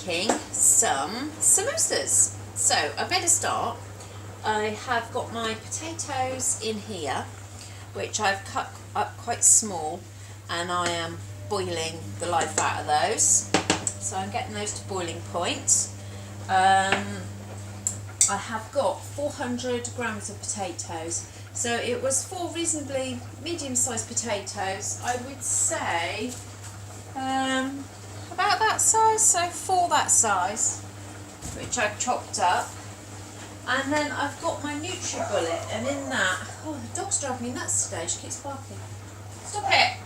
making some samosas. So I better start. I have got my potatoes in here, which I've cut up quite small, and I am boiling the life out of those. So I'm getting those to boiling point. I have got 400 grams of potatoes. So it was 4 reasonably medium-sized potatoes. I would say about that size, so 4 that size, which I've chopped up. And then I've got my NutriBullet, and in that, oh, the dog's driving me nuts today, she keeps barking. Stop it!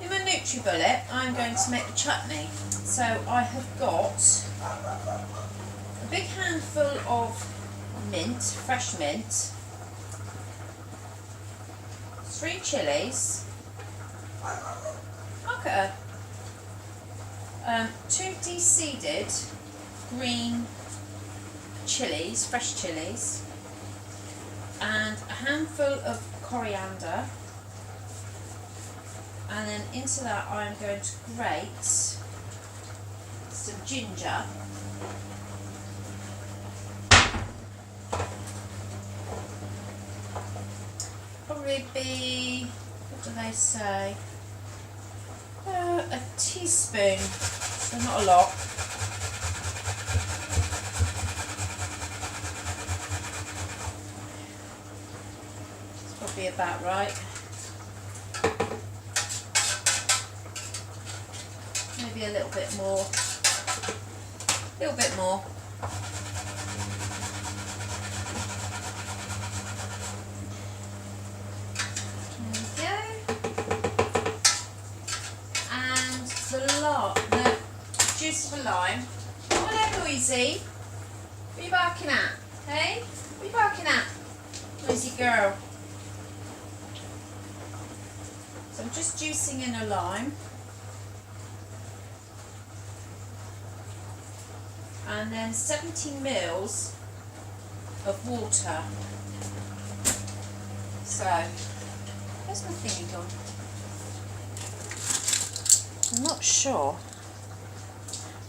In my NutriBullet, I'm going to make the chutney. So I have got a big handful of mint, fresh mint, 3 chilies, look at her, 2 de-seeded green chilies, fresh chilies, and a handful of coriander, and then into that I'm going to grate some ginger, probably be, what do they say, a teaspoon, so not a lot. It's probably about right. Maybe a little bit more. A little bit more. The juice of a lime. Hello, Noisy. What are you barking at? Hey? What are you barking at? Noisy girl. So I'm just juicing in a lime. And then 70 mils of water. So, where's my thingy gone? I'm not sure.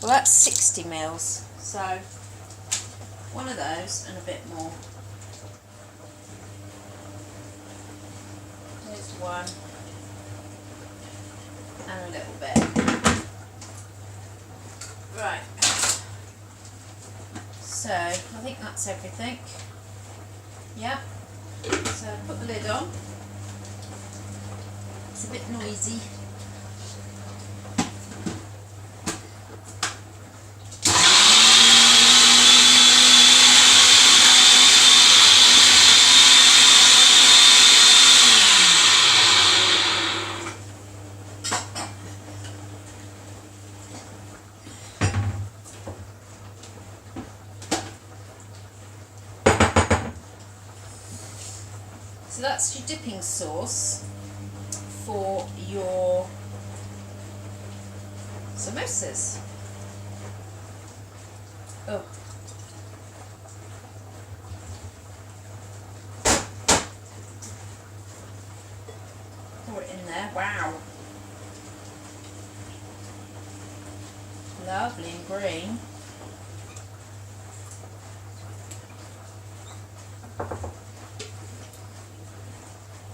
Well, that's 60 mils, so one of those and a bit more. There's one and a little bit. Right, so I think that's everything. Yep, so put the lid on. It's a bit noisy. So that's your dipping sauce for your samosas. Oh. Pour it in there. Wow. Lovely and green.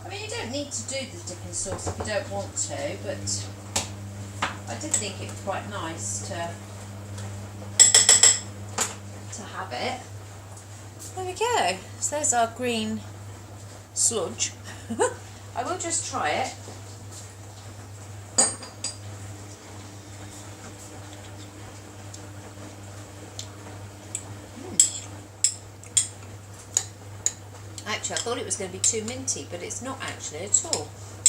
I mean, you don't need to do the dipping sauce if you don't want to, but I did think it was quite nice to have it. There we go. So there's our green sludge. I will just try it. Actually, I thought it was going to be too minty, but it's not actually at all.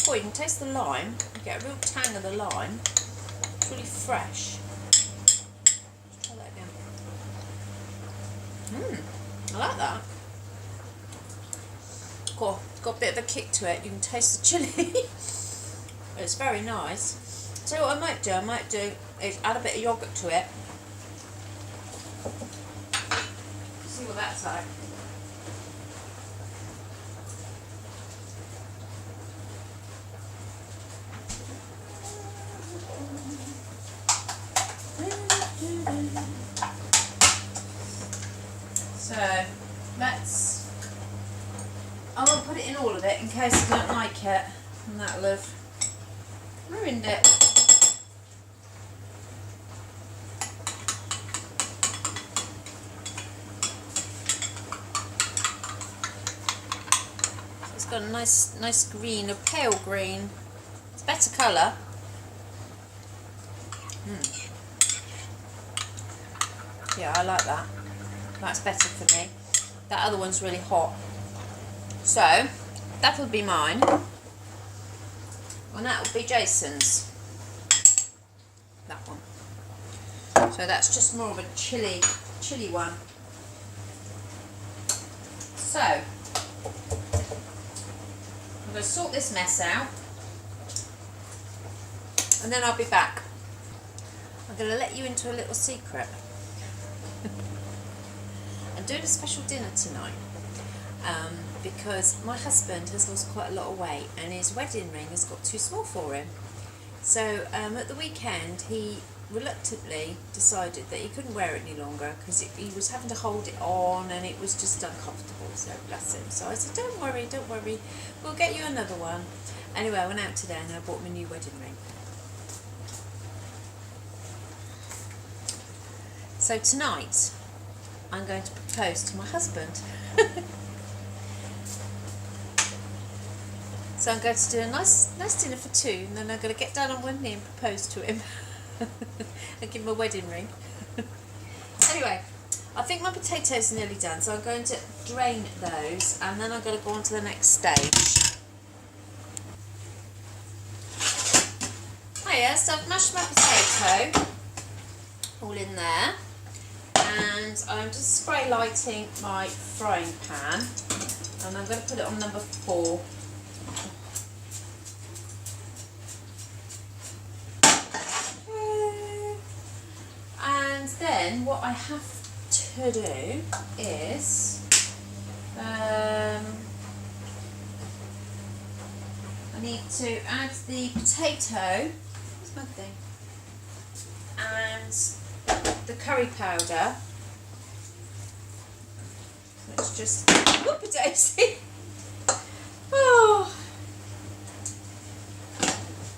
Oh, you can taste the lime. You get a real tang of the lime. It's really fresh. Let's try that again. I like that. Cool. It's got a bit of a kick to it. You can taste the chilli. It's very nice. So what I might do is add a bit of yogurt to it. See what that's like. case I don't like it, and that'll have ruined it. So it's got a nice green, a pale green. It's better colour. Yeah, I like that. That's better for me. That other one's really hot. So, that'll be mine. And that'll be Jason's. That one. So that's just more of a chilly one. So, I'm going to sort this mess out. And then I'll be back. I'm going to let you into a little secret. I'm doing a special dinner tonight because my husband has lost quite a lot of weight and his wedding ring has got too small for him. So at the weekend he reluctantly decided that he couldn't wear it any longer because he was having to hold it on and it was just uncomfortable, so bless him. So I said, don't worry, we'll get you another one. Anyway, I went out today and I bought my new wedding ring. So tonight I'm going to propose to my husband. So I'm going to do a nice dinner for two, and then I'm going to get down on one knee and propose to him and give him a wedding ring. Anyway, I think my potatoes are nearly done, so I'm going to drain those and then I'm going to go on to the next stage. Hiya, so I've mashed my potato all in there. And I'm just spray lighting my frying pan, and I'm going to put it on number 4. And then what I have to do is I need to add the potato. Where's my thing? And the curry powder. Let's just whoop a daisy. Oh,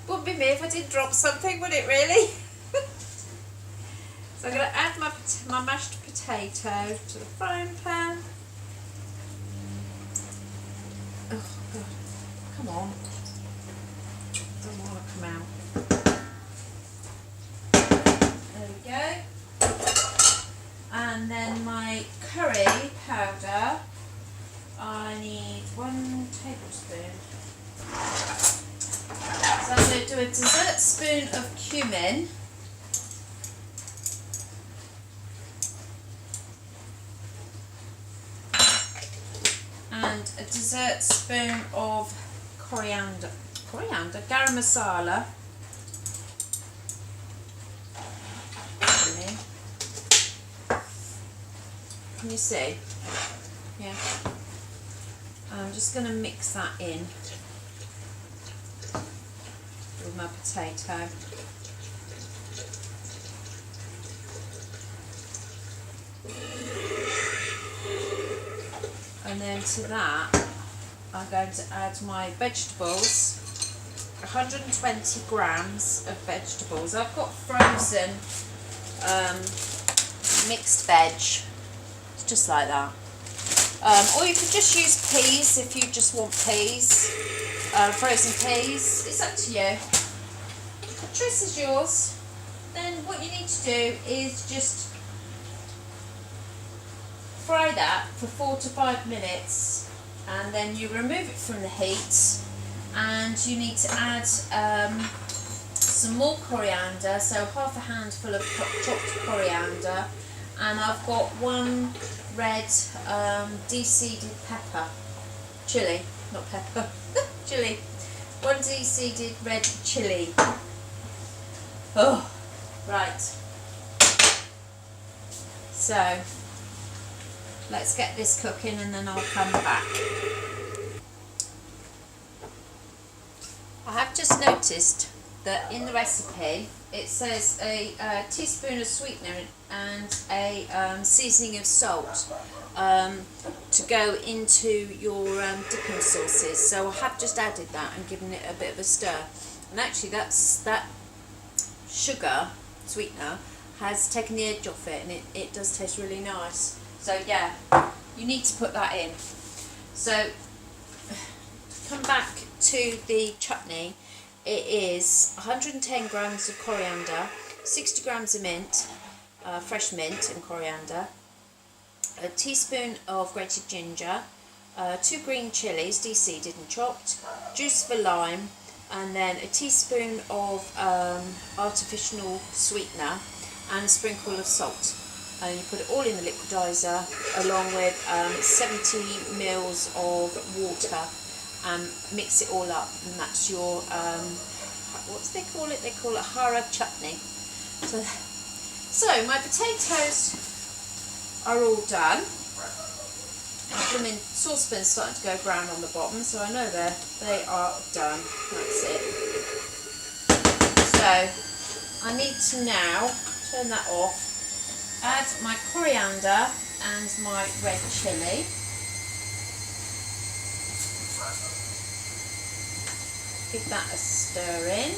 wouldn't be me if I did drop something, would it really? So I'm going to add my mashed potato to the frying pan. Oh God, come on! Doesn't want to come out. There we go. And then my curry powder, I need 1 tablespoon. So I'm going to do a dessert spoon of cumin. And a dessert spoon of coriander, garam masala. Can you see? Yeah. I'm just going to mix that in with my potato. And then to that, I'm going to add my vegetables, 120 grams of vegetables. I've got frozen mixed veg. Just like that. Or you could just use peas if you just want peas, frozen peas. It's up to you. The choice is yours. Then what you need to do is just fry that for 4 to 5 minutes, and then you remove it from the heat, and you need to add some more coriander, so half a handful of chopped coriander, and I've got 1 red de-seeded pepper, chilli, not pepper, chilli, 1 de-seeded red chilli. Oh, right. So let's get this cooking and then I'll come back. I have just noticed that in the recipe it says a teaspoon of sweetener and a seasoning of salt to go into your dipping sauces. So I have just added that and given it a bit of a stir. And actually that sugar sweetener has taken the edge off it, and it does taste really nice. So yeah, you need to put that in. So come back to the chutney. It is 110 grams of coriander, 60 grams of mint, fresh mint and coriander, a teaspoon of grated ginger, 2 green chilies de-seeded and chopped, juice of a lime, and then a teaspoon of artificial sweetener and a sprinkle of salt. And you put it all in the liquidizer along with 70 mils of water, and mix it all up, and that's your what do they call it? They call it hara chutney. So my potatoes are all done. My blooming saucepan's starting to go brown on the bottom, so I know they are done. That's it. So I need to now turn that off, add my coriander and my red chilli. Give that a stir in.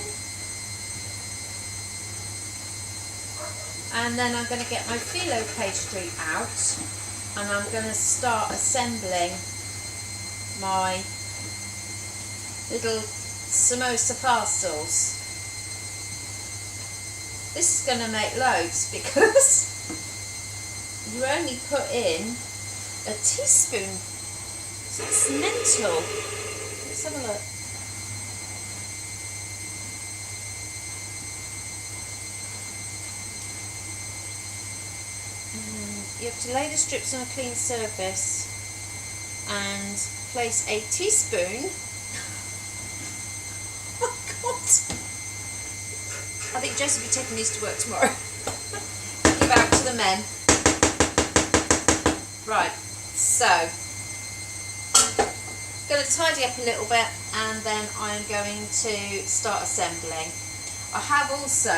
And then I'm going to get my phyllo pastry out, and I'm going to start assembling my little samosa parcels. This is going to make loads because you only put in a teaspoon. So it's mental. Let's have a look. You have to lay the strips on a clean surface and place a teaspoon. Oh my God! I think Jess will be taking these to work tomorrow. Give out to the men. Right, so I'm going to tidy up a little bit, and then I'm going to start assembling. I have also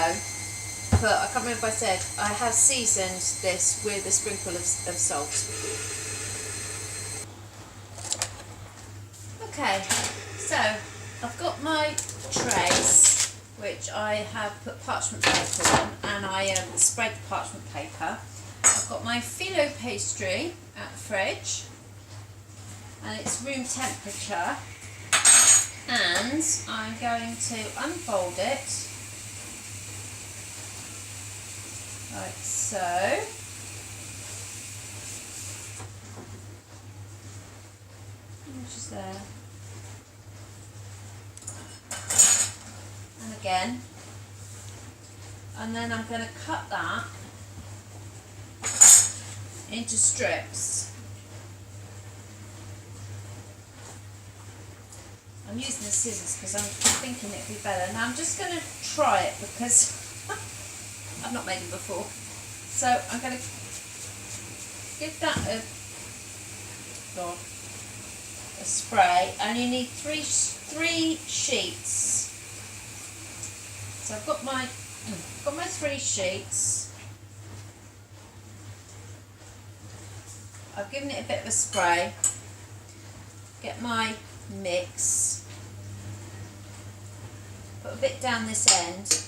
put, I can't remember if I said, I have seasoned this with a sprinkle of salt. Okay, so I've got my trays, which I have put parchment paper on, and I spread the parchment paper. I've got my phyllo pastry at the fridge, and it's room temperature, and I'm going to unfold it like so. Which is there. And again. And then I'm going to cut that into strips. I'm using the scissors because I'm thinking it'd be better. Now I'm just going to try it because I've not made it before. So I'm going to give that a spray, and you need three sheets. So I've got my 3 sheets. I've given it a bit of a spray. Get my mix. Put a bit down this end.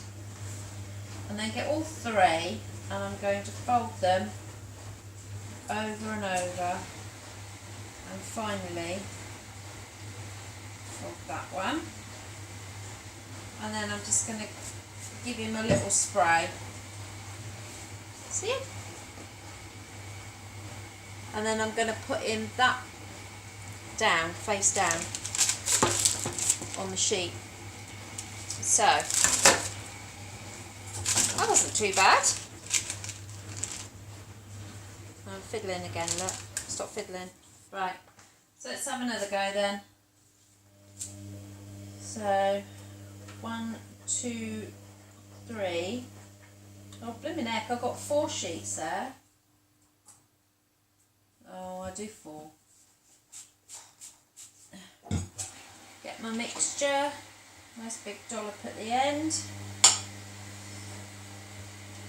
And then get all 3, and I'm going to fold them over and over, and finally fold that one, and then I'm just going to give him a little spray. See it? And then I'm going to put him that down, face down on the sheet. So that wasn't too bad. I'm fiddling again, look. Stop fiddling. Right, so let's have another go then. So 1, 2, 3. Oh, blooming heck, I've got 4 sheets there. Oh, I do 4. Get my mixture. Nice big dollop at the end.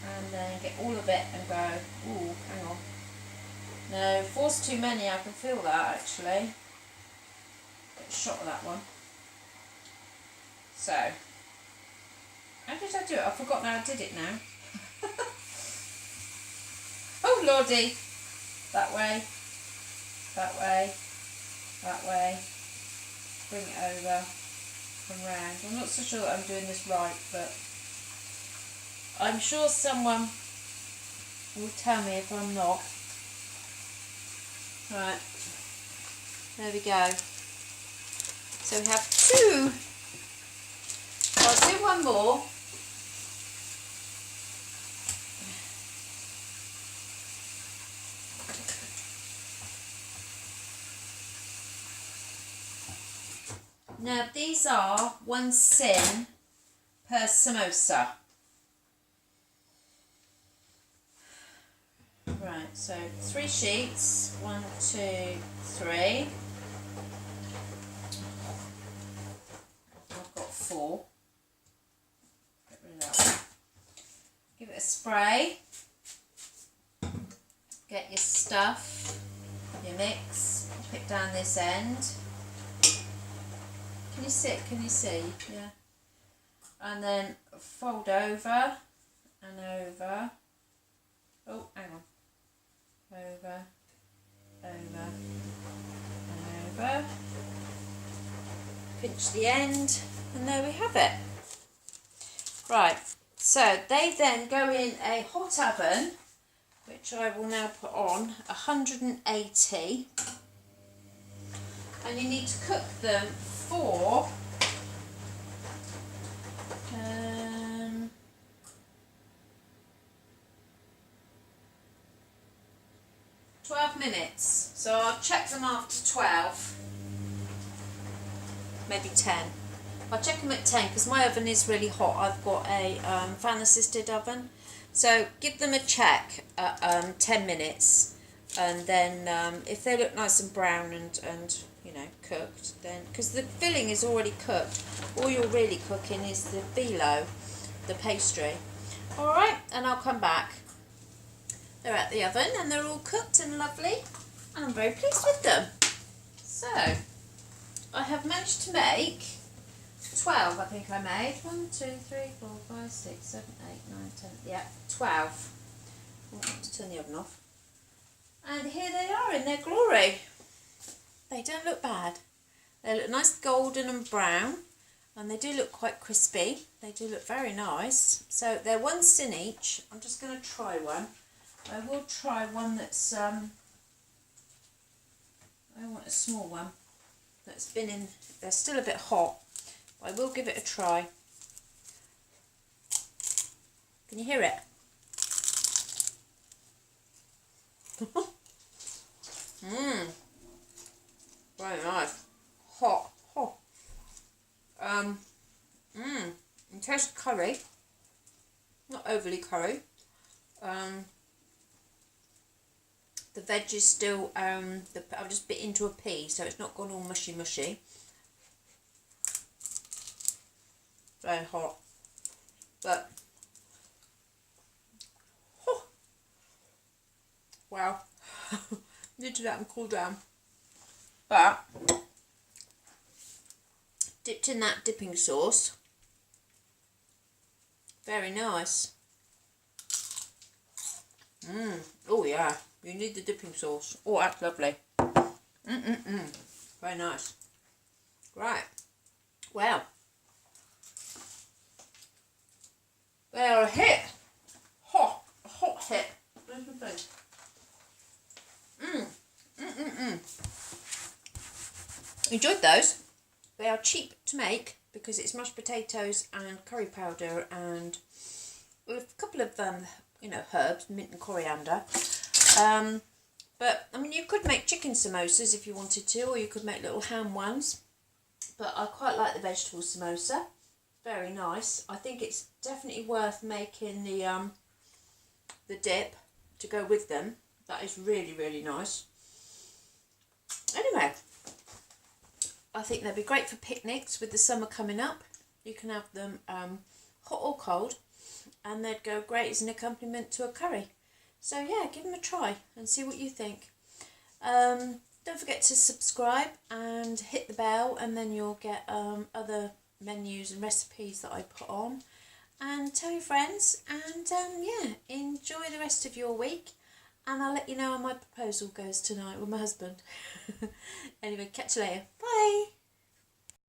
And then get all of it and go, ooh, hang on. No, 4's too many, I can feel that actually. Get a shot of that one. So, how did I do it? I've forgotten how I did it now. Oh lordy! That way, that way, that way. Bring it over, come round. I'm not so sure that I'm doing this right, but I'm sure someone will tell me if I'm not. Right, there we go. So we have 2. I'll do one more. Now these are 1 sin per samosa. Right, so 3 sheets. 1, 2, 3. I've got 4. Get rid of that one. Give it a spray. Get your stuff, your mix. Pick down this end. Can you see it? Can you see? Yeah. And then fold over and over. Oh, hang on. Over, over, and over. Pinch the end, and there we have it. Right, so they then go in a hot oven, which I will now put on 180. And you need to cook them for 12 minutes. So I'll check them after 12, maybe 10. I'll check them at 10 because my oven is really hot. I've got a fan assisted oven. So give them a check at 10 minutes, and then if they look nice and brown and you know, cooked, then, because the filling is already cooked, all you're really cooking is the phyllo, the pastry. Alright, and I'll come back. They're at the oven and they're all cooked and lovely, and I'm very pleased with them. So, I have managed to make 12, I think I made. 1, 2, 3, 4, 5, 6, 7, 8, 9, 10, yeah, 12. Oh, I have to turn the oven off. And here they are in their glory. They don't look bad. They look nice golden and brown, and they do look quite crispy. They do look very nice. So they're 1 sin each. I'm just going to try one. I will try one that's, I want a small one that's been in, they're still a bit hot. But I will give it a try. Can you hear it? Very nice. Hot. It tastes curry. Not overly curry. The veg is still, I've just bit into a pea, so it's not gone all mushy. Very hot. But, wow. Need to let them cool down. But, dipped in that dipping sauce. Very nice. Oh yeah, you need the dipping sauce. Oh, that's lovely. Very nice. Right. Well, they are a hit. A hot hit. Where's my thing? Enjoyed those. They are cheap to make because it's mashed potatoes and curry powder and a couple of you know, herbs, mint and coriander. But I mean, you could make chicken samosas if you wanted to, or you could make little ham ones. But I quite like the vegetable samosa. Very nice. I think it's definitely worth making the dip to go with them. That is really nice. Anyway, I think they'd be great for picnics with the summer coming up. You can have them hot or cold, and they'd go great as an accompaniment to a curry. So yeah, give them a try and see what you think. Don't forget to subscribe and hit the bell, and then you'll get other menus and recipes that I put on. And tell your friends, and yeah, enjoy the rest of your week, and I'll let you know how my proposal goes tonight with my husband. Anyway, catch you later. Bye!